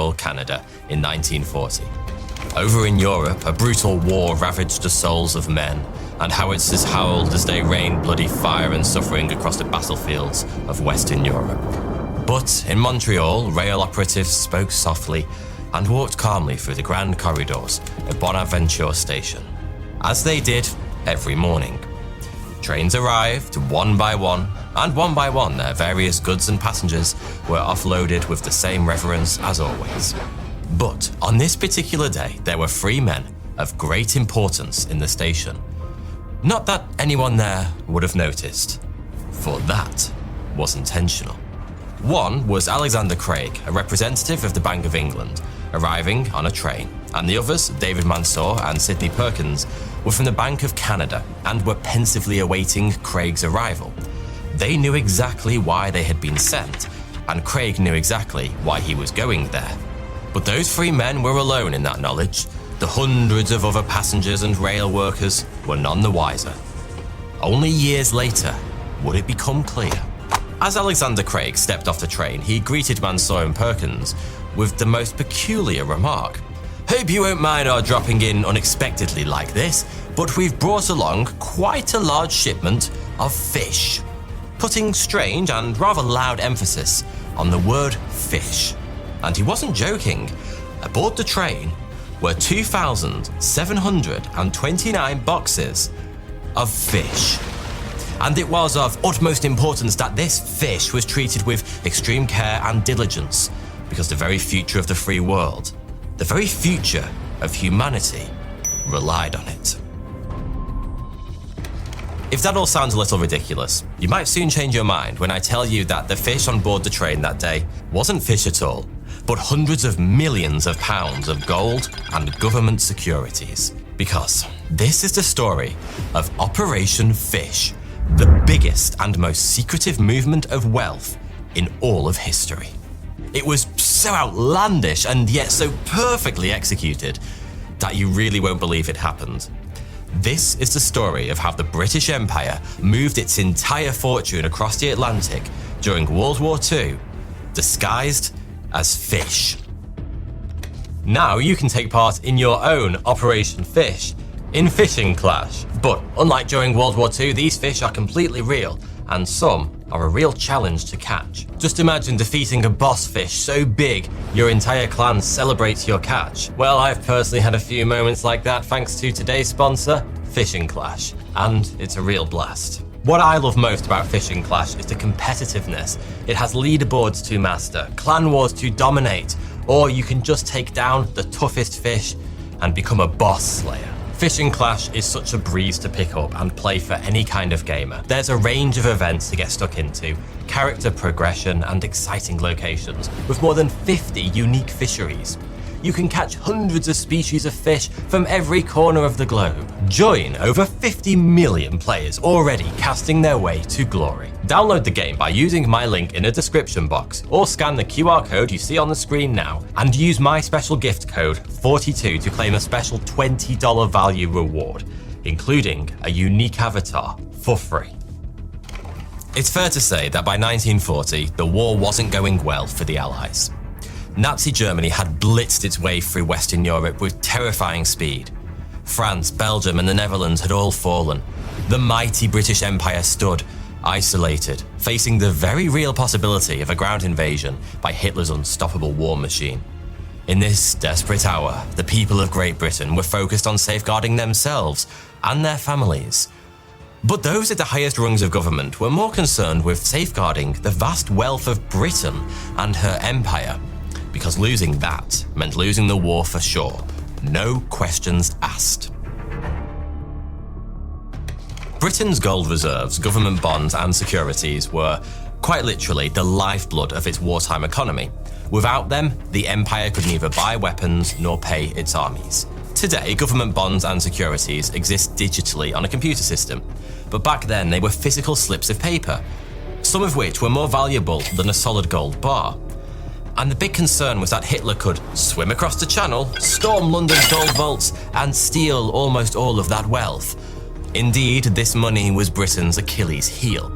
Montreal, Canada in 1940. Over in Europe, a brutal war ravaged the souls of men, and howitzers howled as they rained bloody fire and suffering across the battlefields of Western Europe. But in Montreal, rail operatives spoke softly and walked calmly through the grand corridors of Bonaventure Station, as they did every morning. Trains arrived one by one, and one by one their various goods and passengers were offloaded with the same reverence as always. But on this particular day, there were 3 men of great importance in the station. Not that anyone there would have noticed, for that was intentional. One was Alexander Craig, a representative of the Bank of England, arriving on a train, and the others, David Mansour and Sidney Perkins, were from the Bank of Canada and were pensively awaiting Craig's arrival. They knew exactly why they had been sent, and Craig knew exactly why he was going there. But those 3 men were alone in that knowledge. The hundreds of other passengers and rail workers were none the wiser. Only years later would it become clear. As Alexander Craig stepped off the train, he greeted Mansour and Perkins with the most peculiar remark. "Hope you won't mind our dropping in unexpectedly like this, but we've brought along quite a large shipment of fish," putting strange and rather loud emphasis on the word fish. And he wasn't joking. Aboard the train were 2,729 boxes of fish. And it was of utmost importance that this fish was treated with extreme care and diligence, because the very future of the free world, the very future of humanity, relied on it. If that all sounds a little ridiculous, you might soon change your mind when I tell you that the fish on board the train that day wasn't fish at all, but hundreds of millions of pounds of gold and government securities. Because this is the story of Operation Fish, the biggest and most secretive movement of wealth in all of history. It was so outlandish and yet so perfectly executed that you really won't believe it happened. This is the story of how the British Empire moved its entire fortune across the Atlantic during World War II, disguised as fish. Now you can take part in your own Operation Fish in Fishing Clash. But unlike during World War II, these fish are completely real, and some are a real challenge to catch. Just imagine defeating a boss fish so big your entire clan celebrates your catch. Well, I've personally had a few moments like that thanks to today's sponsor, Fishing Clash, and it's a real blast. What I love most about Fishing Clash is the competitiveness. It has leaderboards to master, clan wars to dominate, or you can just take down the toughest fish and become a boss slayer. Fishing Clash is such a breeze to pick up and play for any kind of gamer. There's a range of events to get stuck into, character progression and exciting locations, with more than 50 unique fisheries. You can catch hundreds of species of fish from every corner of the globe. Join over 50 million players already casting their way to glory. Download the game by using my link in the description box, or scan the QR code you see on the screen now, and use my special gift code 42 to claim a special $20 value reward, including a unique avatar for free. It's fair to say that by 1940, the war wasn't going well for the Allies. Nazi Germany had blitzed its way through Western Europe with terrifying speed. France, Belgium, and the Netherlands had all fallen. The mighty British Empire stood, isolated, facing the very real possibility of a ground invasion by Hitler's unstoppable war machine. In this desperate hour, the people of Great Britain were focused on safeguarding themselves and their families. But those at the highest rungs of government were more concerned with safeguarding the vast wealth of Britain and her empire, because losing that meant losing the war for sure. No questions asked. Britain's gold reserves, government bonds and securities were quite literally the lifeblood of its wartime economy. Without them, the empire could neither buy weapons nor pay its armies. Today, government bonds and securities exist digitally on a computer system, but back then they were physical slips of paper, some of which were more valuable than a solid gold bar. And the big concern was that Hitler could swim across the channel, storm London's gold vaults, and steal almost all of that wealth. Indeed, this money was Britain's Achilles heel.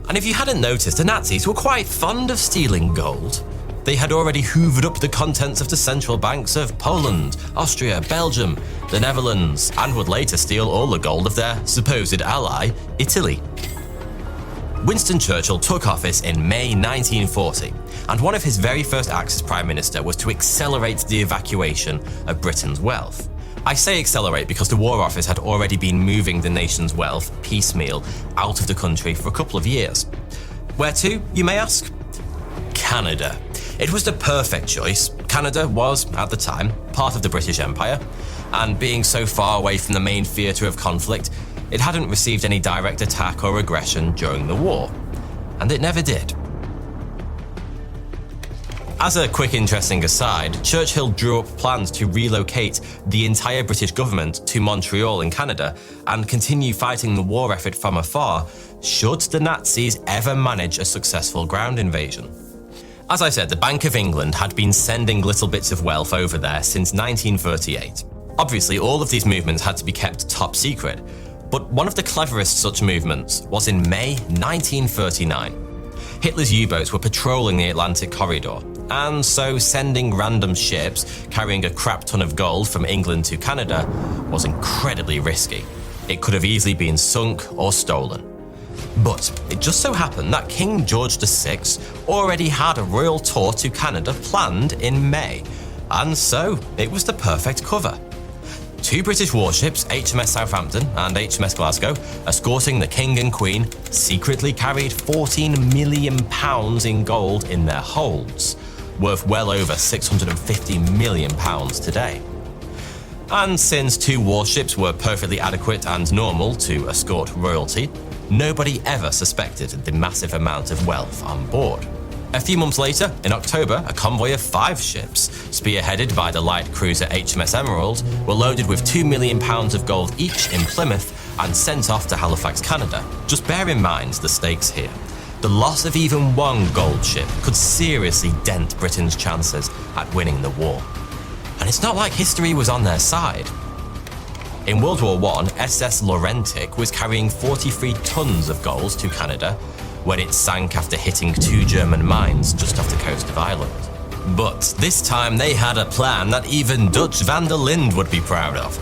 And if you hadn't noticed, the Nazis were quite fond of stealing gold. They had already hoovered up the contents of the central banks of Poland, Austria, Belgium, the Netherlands, and would later steal all the gold of their supposed ally, Italy. Winston Churchill took office in May 1940, and one of his very first acts as Prime Minister was to accelerate the evacuation of Britain's wealth. I say accelerate because the War Office had already been moving the nation's wealth piecemeal out of the country for a couple of years. Where to, you may ask? Canada. It was the perfect choice. Canada was, at the time, part of the British Empire, and being so far away from the main theatre of conflict, it hadn't received any direct attack or aggression during the war. And it never did. As a quick interesting aside, Churchill drew up plans to relocate the entire British government to Montreal in Canada and continue fighting the war effort from afar should the Nazis ever manage a successful ground invasion. As I said, the Bank of England had been sending little bits of wealth over there since 1938. Obviously, all of these movements had to be kept top secret, but one of the cleverest such movements was in May 1939. Hitler's U-boats were patrolling the Atlantic corridor, and so sending random ships carrying a crap ton of gold from England to Canada was incredibly risky. It could have easily been sunk or stolen. But it just so happened that King George VI already had a royal tour to Canada planned in May, and so it was the perfect cover. 2 British warships, HMS Southampton and HMS Glasgow, escorting the King and Queen, secretly carried £14 million in gold in their holds, worth well over £650 million today. And since 2 warships were perfectly adequate and normal to escort royalty, nobody ever suspected the massive amount of wealth on board. A few months later, in October, a convoy of 5 ships, spearheaded by the light cruiser HMS Emerald, were loaded with £2 million of gold each in Plymouth and sent off to Halifax, Canada. Just bear in mind the stakes here. The loss of even one gold ship could seriously dent Britain's chances at winning the war. And it's not like history was on their side. In World War I, SS Laurentic was carrying 43 tons of gold to Canada when it sank after hitting 2 German mines just off the coast of Ireland. But this time they had a plan that even Dutch van der Linde would be proud of.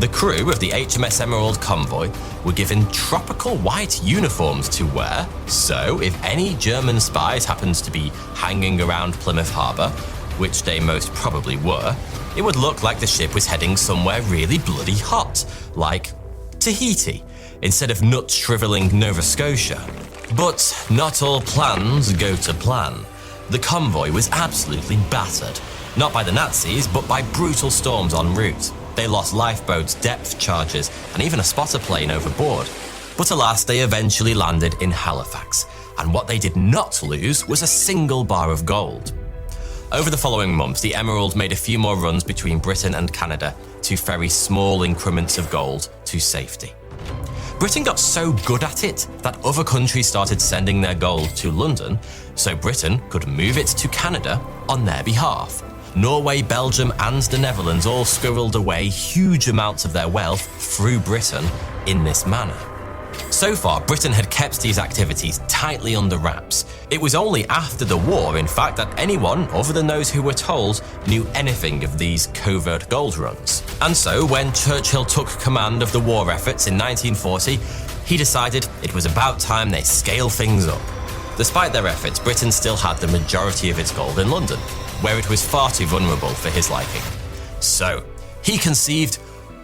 The crew of the HMS Emerald convoy were given tropical white uniforms to wear, so if any German spies happened to be hanging around Plymouth Harbour, which they most probably were, it would look like the ship was heading somewhere really bloody hot, like Tahiti, instead of nut-shriveling Nova Scotia. But not all plans go to plan. The convoy was absolutely battered, not by the Nazis, but by brutal storms en route. They lost lifeboats, depth charges, and even a spotter plane overboard. But alas, they eventually landed in Halifax, and what they did not lose was a single bar of gold. Over the following months, the Emerald made a few more runs between Britain and Canada to ferry small increments of gold to safety. Britain got so good at it that other countries started sending their gold to London, so Britain could move it to Canada on their behalf. Norway, Belgium, and the Netherlands all squirreled away huge amounts of their wealth through Britain in this manner. So far, Britain had kept these activities tightly under wraps. It was only after the war, in fact, that anyone other than those who were told knew anything of these covert gold runs. And so, when Churchill took command of the war efforts in 1940, he decided it was about time they scale things up. Despite their efforts, Britain still had the majority of its gold in London, where it was far too vulnerable for his liking. So, he conceived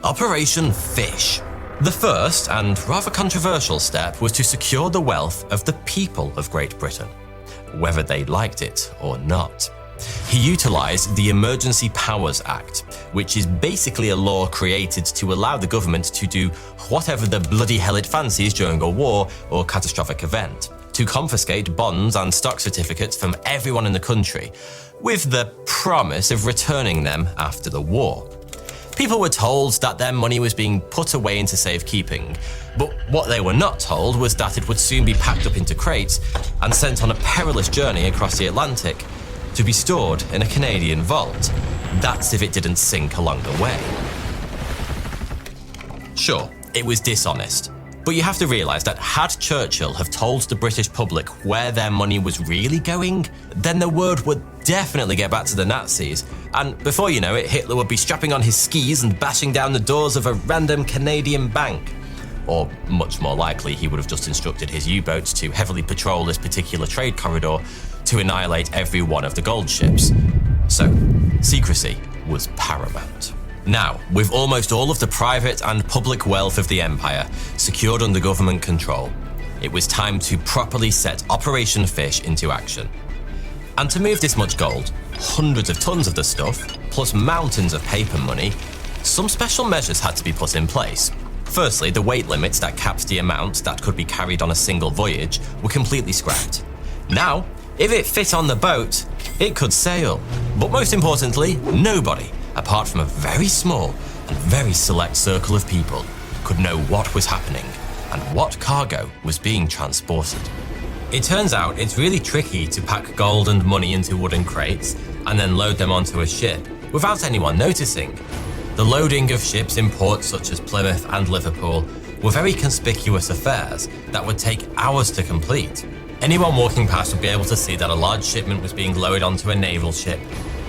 Operation Fish. The first, and rather controversial step, was to secure the wealth of the people of Great Britain, whether they liked it or not. He utilised the Emergency Powers Act, which is basically a law created to allow the government to do whatever the bloody hell it fancies during a war or catastrophic event, to confiscate bonds and stock certificates from everyone in the country, with the promise of returning them after the war. People were told that their money was being put away into safekeeping, but what they were not told was that it would soon be packed up into crates and sent on a perilous journey across the Atlantic to be stored in a Canadian vault. That's if it didn't sink along the way. Sure, it was dishonest, but you have to realise that had Churchill have told the British public where their money was really going, then the word would definitely get back to the Nazis, and before you know it, Hitler would be strapping on his skis and bashing down the doors of a random Canadian bank. Or much more likely, he would have just instructed his U-boats to heavily patrol this particular trade corridor to annihilate every one of the gold ships. So, secrecy was paramount. Now, with almost all of the private and public wealth of the empire secured under government control, it was time to properly set Operation Fish into action. And to move this much gold, hundreds of tons of the stuff, plus mountains of paper money, some special measures had to be put in place. Firstly, the weight limits that capped the amount that could be carried on a single voyage were completely scrapped. Now, if it fit on the boat, it could sail. But most importantly, nobody, apart from a very small and very select circle of people, could know what was happening and what cargo was being transported. It turns out it's really tricky to pack gold and money into wooden crates and then load them onto a ship without anyone noticing. The loading of ships in ports such as Plymouth and Liverpool were very conspicuous affairs that would take hours to complete. Anyone walking past would be able to see that a large shipment was being lowered onto a naval ship,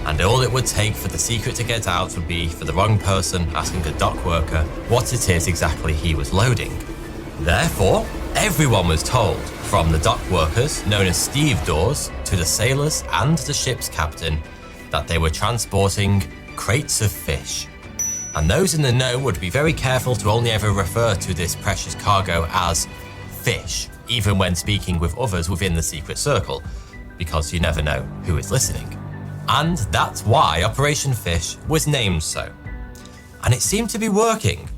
and all it would take for the secret to get out would be for the wrong person asking a dock worker what it is exactly he was loading. Therefore, everyone was told, from the dock workers, known as stevedores, to the sailors and the ship's captain, that they were transporting crates of fish. And those in the know would be very careful to only ever refer to this precious cargo as fish, even when speaking with others within the secret circle, because you never know who is listening. And that's why Operation Fish was named so. And it seemed to be working.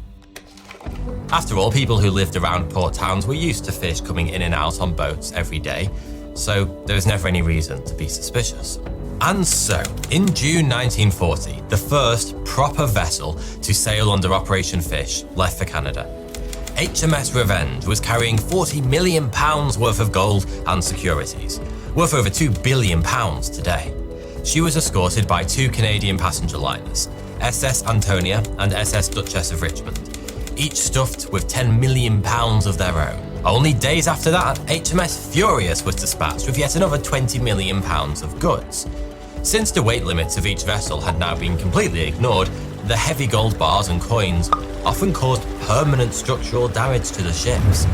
After all, people who lived around port towns were used to fish coming in and out on boats every day, so there was never any reason to be suspicious. And so, in June 1940, the first proper vessel to sail under Operation Fish left for Canada. HMS Revenge was carrying £40 million worth of gold and securities, worth over £2 billion today. She was escorted by two Canadian passenger liners, SS Antonia and SS Duchess of Richmond, each stuffed with £10 million of their own. Only days after that, HMS Furious was dispatched with yet another £20 million of goods. Since the weight limits of each vessel had now been completely ignored, the heavy gold bars and coins often caused permanent structural damage to the ships.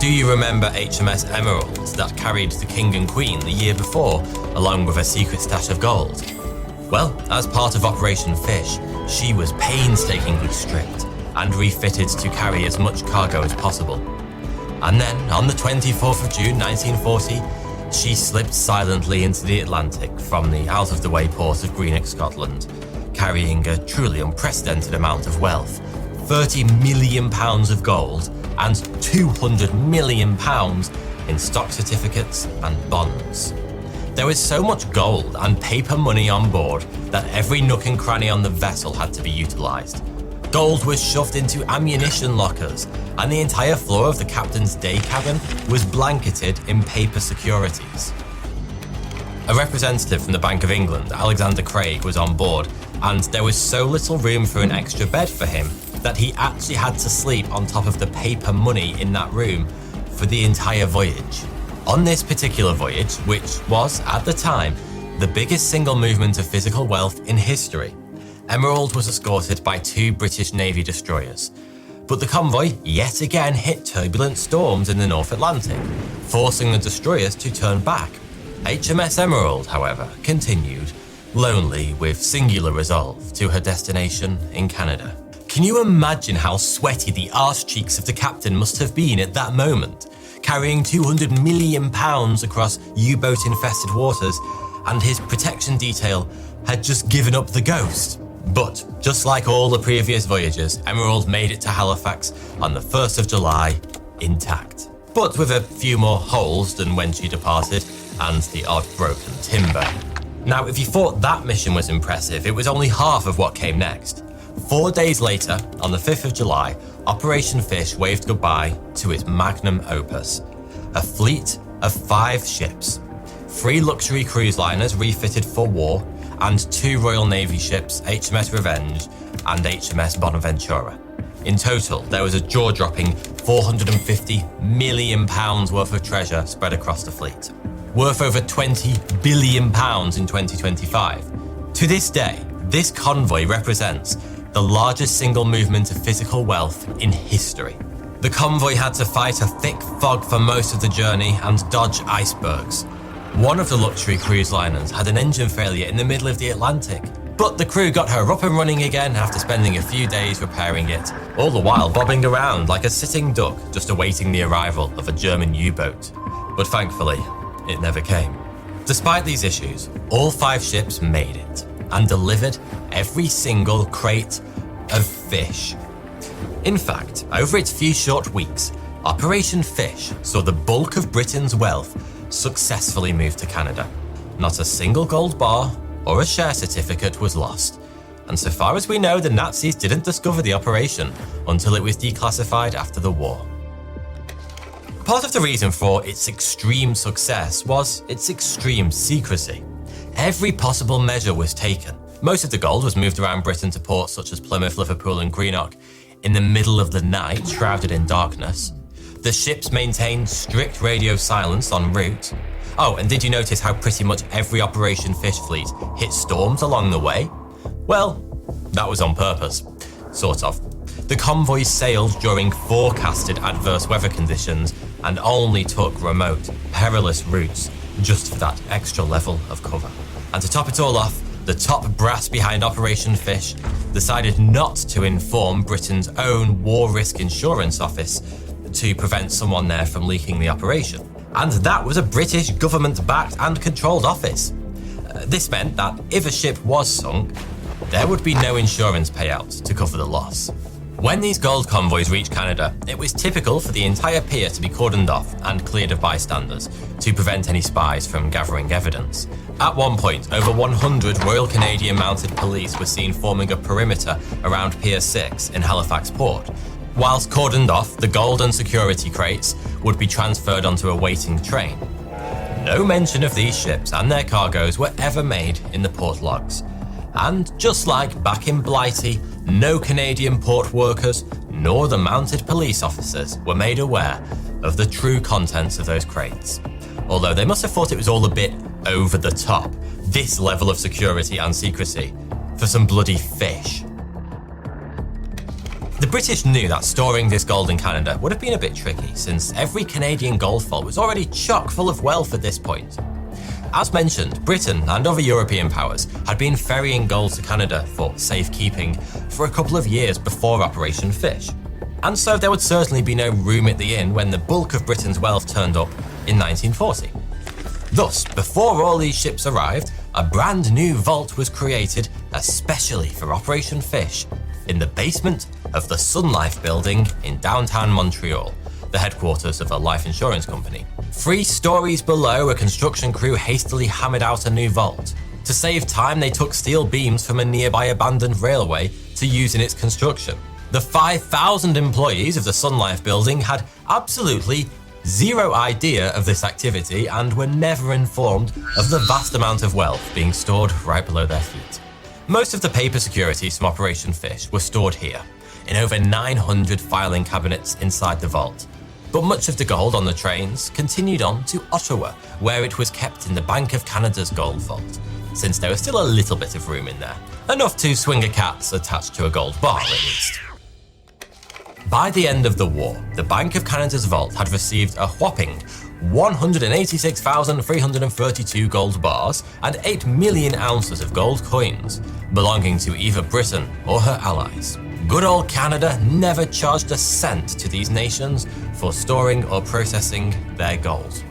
Do you remember HMS Emerald that carried the King and Queen the year before, along with a secret stash of gold? Well, as part of Operation Fish, she was painstakingly stripped and refitted to carry as much cargo as possible. And then, on the 24th of June 1940, she slipped silently into the Atlantic from the out-of-the-way port of Greenock, Scotland, carrying a truly unprecedented amount of wealth, £30 million of gold and £200 million in stock certificates and bonds. There was so much gold and paper money on board that every nook and cranny on the vessel had to be utilised. Gold was shoved into ammunition lockers, and the entire floor of the captain's day cabin was blanketed in paper securities. A representative from the Bank of England, Alexander Craig, was on board, and there was so little room for an extra bed for him that he actually had to sleep on top of the paper money in that room for the entire voyage. On this particular voyage, which was, at the time, the biggest single movement of physical wealth in history, Emerald was escorted by two British Navy destroyers. But the convoy yet again hit turbulent storms in the North Atlantic, forcing the destroyers to turn back. HMS Emerald, however, continued, lonely with singular resolve, to her destination in Canada. Can you imagine how sweaty the arse cheeks of the captain must have been at that moment, carrying £200 million across U-boat infested waters, and his protection detail had just given up the ghost? But, just like all the previous voyages, Emerald made it to Halifax on the 1st of July, intact. But with a few more holes than when she departed, and the odd broken timber. Now, if you thought that mission was impressive, it was only half of what came next. 4 days later, on the 5th of July, Operation Fish waved goodbye to its magnum opus. A fleet of 5 ships, 3 luxury cruise liners refitted for war, and 2 Royal Navy ships, HMS Revenge and HMS Bonaventura. In total, there was a jaw-dropping £450 million worth of treasure spread across the fleet. worth over £20 billion in 2025. To this day, this convoy represents the largest single movement of physical wealth in history. The convoy had to fight a thick fog for most of the journey and dodge icebergs. One of the luxury cruise liners had an engine failure in the middle of the Atlantic, but the crew got her up and running again after spending a few days repairing it, all the while bobbing around like a sitting duck just awaiting the arrival of a German U-boat. But thankfully, it never came. Despite these issues, all 5 ships made it and delivered every single crate of fish. In fact, over its few short weeks, Operation Fish saw the bulk of Britain's wealth successfully moved to Canada. Not a single gold bar or a share certificate was lost, and so far as we know, the Nazis didn't discover the operation until it was declassified after the war. Part of the reason for its extreme success was its extreme secrecy. Every possible measure was taken. Most of the gold was moved around Britain to ports such as Plymouth, Liverpool and Greenock in the middle of the night, shrouded in darkness. The ships maintained strict radio silence en route. Oh, and did you notice how pretty much every Operation Fish fleet hit storms along the way? Well, that was on purpose. Sort of. The convoys sailed during forecasted adverse weather conditions and only took remote, perilous routes just for that extra level of cover. And to top it all off, the top brass behind Operation Fish decided not to inform Britain's own War Risk Insurance Office to prevent someone there from leaking the operation. And that was a British government-backed and controlled office. This meant that if a ship was sunk, there would be no insurance payout to cover the loss. When these gold convoys reached Canada, it was typical for the entire pier to be cordoned off and cleared of bystanders to prevent any spies from gathering evidence. At one point, over 100 Royal Canadian Mounted Police were seen forming a perimeter around Pier 6 in Halifax Port. Whilst cordoned off, the gold and security crates would be transferred onto a waiting train. No mention of these ships and their cargoes were ever made in the port logs. And just like back in Blighty, no Canadian port workers nor the mounted police officers were made aware of the true contents of those crates. Although they must have thought it was all a bit over the top, this level of security and secrecy for some bloody fish. The British knew that storing this gold in Canada would have been a bit tricky, since every Canadian gold vault was already chock full of wealth at this point. As mentioned, Britain and other European powers had been ferrying gold to Canada for safekeeping for a couple of years before Operation Fish. And so there would certainly be no room at the inn when the bulk of Britain's wealth turned up in 1940. Thus, before all these ships arrived, a brand new vault was created especially for Operation Fish in the basement of the Sun Life building in downtown Montreal, the headquarters of a life insurance company. 3 stories below, a construction crew hastily hammered out a new vault. To save time, they took steel beams from a nearby abandoned railway to use in its construction. The 5,000 employees of the Sun Life building had absolutely zero idea of this activity and were never informed of the vast amount of wealth being stored right below their feet. Most of the paper securities from Operation Fish were stored here, in over 900 filing cabinets inside the vault. But much of the gold on the trains continued on to Ottawa, where it was kept in the Bank of Canada's gold vault, since there was still a little bit of room in there, enough to swing a cat attached to a gold bar at least. By the end of the war, the Bank of Canada's vault had received a whopping 186,332 gold bars and 8 million ounces of gold coins, belonging to either Britain or her allies. Good old Canada never charged a cent to these nations for storing or processing their gold.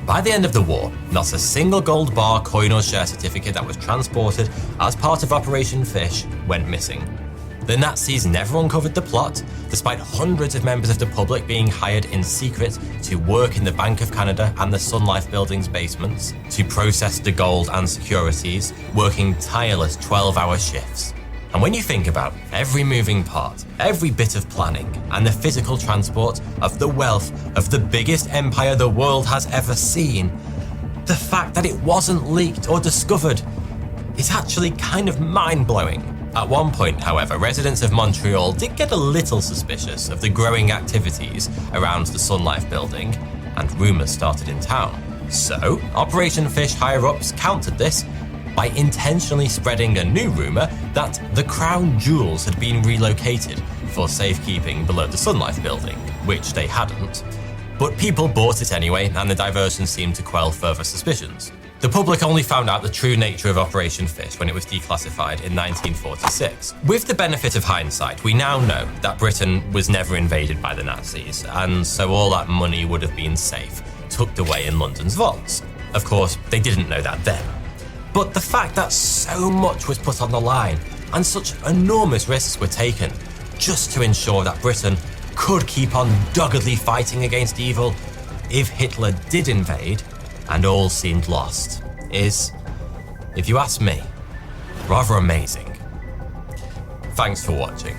By the end of the war, not a single gold bar, coin or share certificate that was transported as part of Operation Fish went missing. The Nazis never uncovered the plot, despite hundreds of members of the public being hired in secret to work in the Bank of Canada and the Sun Life building's basements to process the gold and securities, working tireless 12-hour shifts. And when you think about every moving part, every bit of planning, and the physical transport of the wealth of the biggest empire the world has ever seen, the fact that it wasn't leaked or discovered is actually kind of mind-blowing. At one point, however, residents of Montreal did get a little suspicious of the growing activities around the Sun Life building, and rumours started in town. So, Operation Fish higher-ups countered this by intentionally spreading a new rumour that the crown jewels had been relocated for safekeeping below the Sun Life building, which they hadn't. But people bought it anyway, and the diversion seemed to quell further suspicions. The public only found out the true nature of Operation Fish when it was declassified in 1946. With the benefit of hindsight, we now know that Britain was never invaded by the Nazis, and so all that money would have been safe, tucked away in London's vaults. Of course, they didn't know that then. But the fact that so much was put on the line, and such enormous risks were taken, just to ensure that Britain could keep on doggedly fighting against evil if Hitler did invade, and all seemed lost, is, if you ask me, rather amazing. Thanks for watching.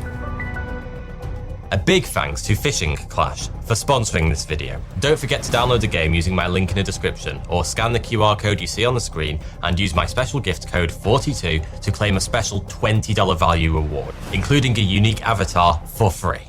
A big thanks to Fishing Clash for sponsoring this video. Don't forget to download the game using my link in the description, or scan the QR code you see on the screen and use my special gift code 42 to claim a special $20 value reward, including a unique avatar for free.